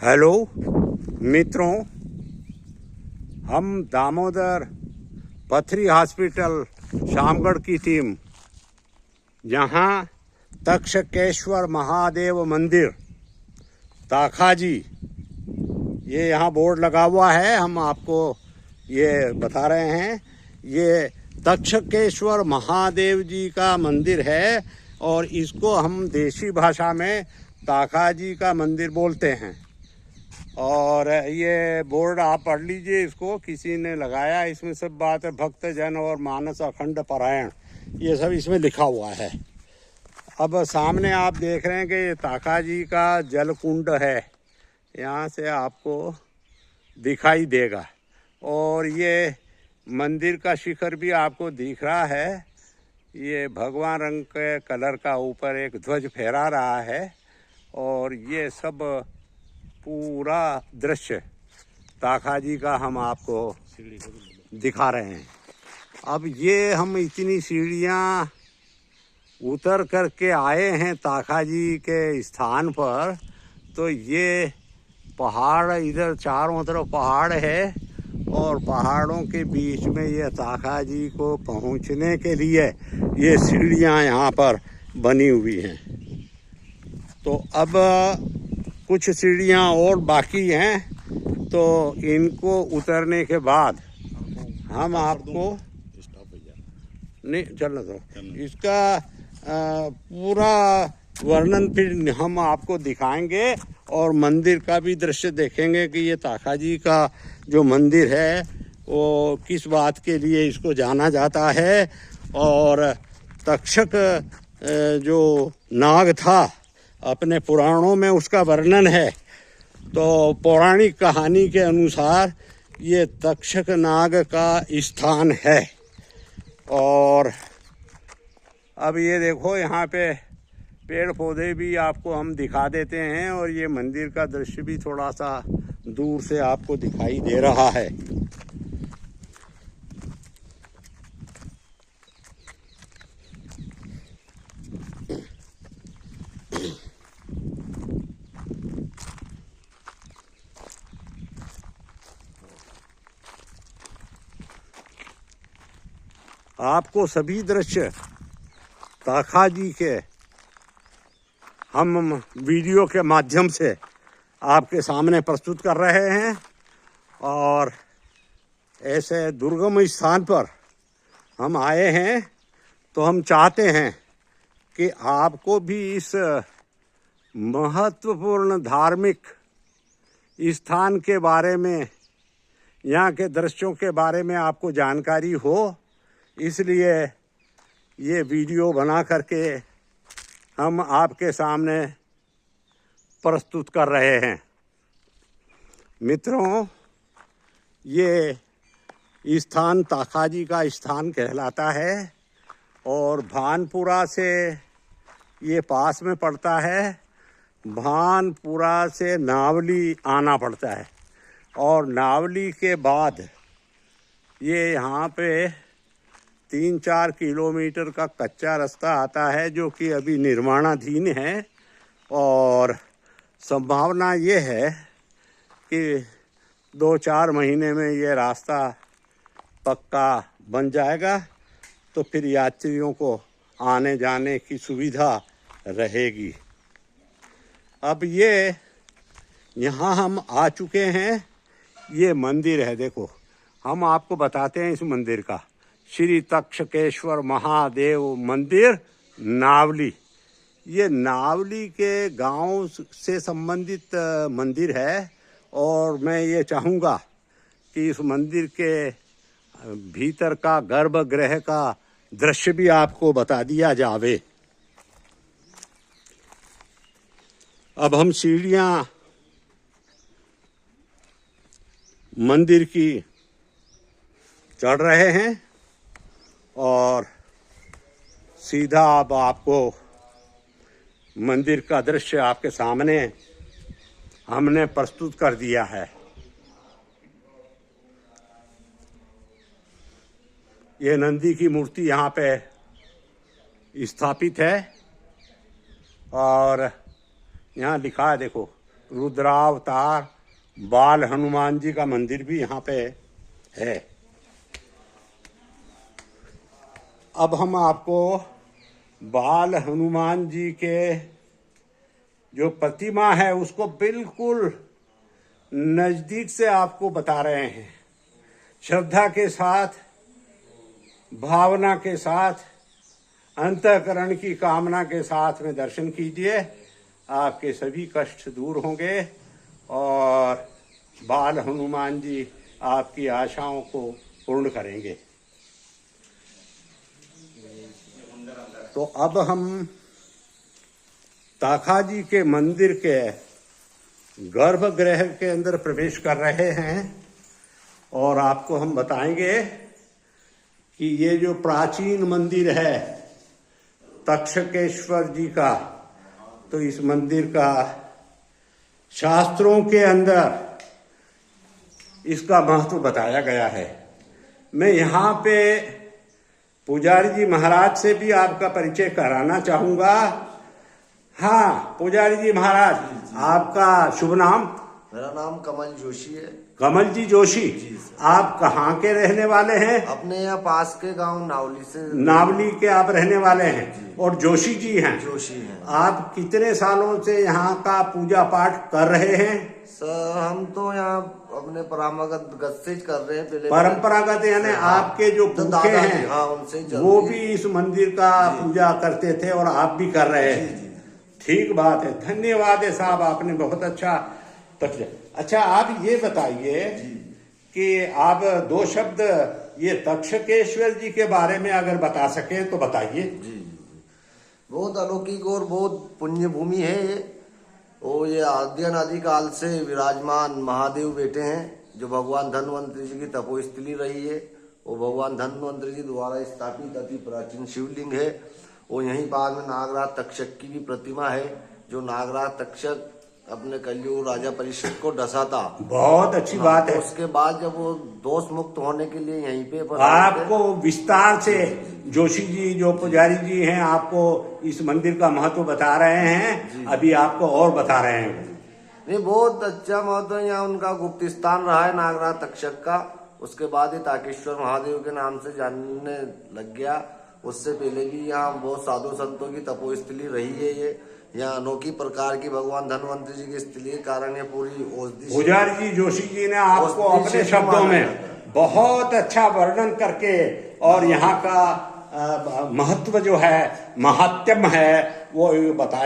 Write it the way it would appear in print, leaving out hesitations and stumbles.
Hello मित्रों, हम दामोदर पथरी हॉस्पिटल शामगढ़ की टीम यहाँ तक्षकेश्वर महादेव मंदिर ताखाजी, ये यहाँ बोर्ड लगा हुआ है, हम आपको ये बता रहे हैं। ये तक्षकेश्वर महादेव जी का मंदिर है और इसको हम देसी भाषा में ताखाजी का मंदिर बोलते हैं। और ये बोर्ड आप पढ़ लीजिए, इसको किसी ने लगाया, इसमें सब बात है भक्त जन और मानस अखंड पारायण, ये सब इसमें लिखा हुआ है। अब सामने आप देख रहे हैं कि ये ताखाजी का जल कुंड है, यहाँ से आपको दिखाई देगा। और ये मंदिर का शिखर भी आपको दिख रहा है, ये भगवा रंग के कलर का ऊपर एक ध्वज फहरा रहा है। और ये सब पूरा दृश्य ताखाजी का हम आपको दिखा रहे हैं। अब ये हम इतनी सीढ़ियाँ उतर करके आए हैं ताखाजी के स्थान पर, तो ये पहाड़, इधर चारों तरफ पहाड़ है और पहाड़ों के बीच में ये ताखाजी को पहुंचने के लिए ये सीढ़ियाँ यहाँ पर बनी हुई हैं। तो अब कुछ सीढ़ियाँ और बाकी हैं, तो इनको उतरने के बाद हम आपको नहीं चलना दो, इसका पूरा वर्णन फिर हम आपको दिखाएंगे और मंदिर का भी दृश्य देखेंगे कि ये ताखाजी का जो मंदिर है वो किस बात के लिए इसको जाना जाता है। और तक्षक जो नाग था, अपने पुराणों में उसका वर्णन है। तो पौराणिक कहानी के अनुसार ये तक्षक नाग का स्थान है। और अब ये देखो, यहाँ पे पेड़ पौधे भी आपको हम दिखा देते हैं और ये मंदिर का दृश्य भी थोड़ा सा दूर से आपको दिखाई दे रहा है। आपको सभी दृश्य ताखाजी के हम वीडियो के माध्यम से आपके सामने प्रस्तुत कर रहे हैं। और ऐसे दुर्गम स्थान पर हम आए हैं, तो हम चाहते हैं कि आपको भी इस महत्वपूर्ण धार्मिक स्थान के बारे में, यहाँ के दृश्यों के बारे में आपको जानकारी हो, इसलिए ये वीडियो बना करके हम आपके सामने प्रस्तुत कर रहे हैं। मित्रों, ये स्थान ताखाजी का स्थान कहलाता है और भानपुरा से ये पास में पड़ता है। भानपुरा से नावली आना पड़ता है और नावली के बाद ये यहाँ पे 3-4 किलोमीटर का कच्चा रास्ता आता है, जो कि अभी निर्माणाधीन है। और संभावना ये है कि 2-4 महीने में ये रास्ता पक्का बन जाएगा, तो फिर यात्रियों को आने जाने की सुविधा रहेगी। अब ये यहाँ हम आ चुके हैं, ये मंदिर है, देखो हम आपको बताते हैं इस मंदिर का। श्री तक्षकेश्वर महादेव मंदिर नावली, ये नावली के गांव से संबंधित मंदिर है। और मैं ये चाहूँगा कि इस मंदिर के भीतर का गर्भगृह का दृश्य भी आपको बता दिया जावे। अब हम सीढ़ियाँ मंदिर की चढ़ रहे हैं और सीधा अब आपको मंदिर का दृश्य आपके सामने हमने प्रस्तुत कर दिया है। ये नंदी की मूर्ति यहाँ पे स्थापित है और यहाँ लिखा है, देखो रुद्रावतार बाल हनुमान जी का मंदिर भी यहाँ पे है। अब हम आपको बाल हनुमान जी के जो प्रतिमा है उसको बिल्कुल नज़दीक से आपको बता रहे हैं। श्रद्धा के साथ, भावना के साथ, अंतःकरण की कामना के साथ में दर्शन कीजिए। आपके सभी कष्ट दूर होंगे और बाल हनुमान जी आपकी आशाओं को पूर्ण करेंगे। तो अब हम ताखा जी के मंदिर के गर्भगृह के अंदर प्रवेश कर रहे हैं और आपको हम बताएंगे कि ये जो प्राचीन मंदिर है तक्षकेश्वर जी का, तो इस मंदिर का शास्त्रों के अंदर इसका महत्व बताया गया है। मैं यहाँ पे पुजारी जी महाराज से भी आपका परिचय कराना चाहूँगा। हाँ पुजारी जी महाराज, आपका शुभ नाम? मेरा नाम कमल जोशी है। कमल जी जोशी, आप कहाँ के रहने वाले हैं? अपने यहाँ पास के गांव नावली से। नावली के आप रहने वाले हैं और जोशी जी हैं? जोशी हैं। आप कितने सालों से यहाँ का पूजा पाठ कर रहे हैं? सर हम तो यहाँ अपने परंपरागत से कर रहे हैं। पहले परंपरागत यानी आपके जो पुरखे हैं, हाँ, उनसे वो भी इस मंदिर का पूजा करते थे और आप भी कर रहे हैं। ठीक बात है, धन्यवाद है साहब, आपने बहुत अच्छा आप ये बताइए कि आप दो शब्द ये तक्षकेश्वर जी के बारे में अगर बता सके तो बताइए। जी बहुत अलौकिक और बहुत पुण्य भूमि है ये। और ये आदि अनादि काल से विराजमान महादेव बेटे हैं जो भगवान धन्वंतरी जी की तपोस्थली रही है। वो भगवान धन्वंतरी जी द्वारा स्थापित अति प्राचीन शिवलिंग है। और यहीं पास में नागराज तक्षक की भी प्रतिमा है जो नागराज तक्षक अपने कलयुग राजा परिषद को डसा था। बहुत अच्छी बात है। उसके बाद जब वो दोष मुक्त होने के लिए यहीं पे आपको विस्तार से जोशी जी जो पुजारी जी हैं आपको इस मंदिर का महत्व बता रहे हैं, अभी आपको और बता रहे हैं। नहीं बहुत अच्छा महत्व है। यहाँ उनका गुप्त स्थान रहा है नागराज तक्षक का। उसके बाद ही ताकेश्वर महादेव के नाम से जानने लग गया। उससे पहले भी यहाँ बहुत साधु संतों की तपोस्थली रही है। ये यहाँ अनोखी प्रकार की भगवान धन्वंतरी जी की स्थली के कारण ये पूरी औषधि। पुजारी जी जोशी जी ने आपको अपने शब्दों में बहुत अच्छा वर्णन करके और यहाँ का महत्व जो है, महात्म्य है, वो बताया।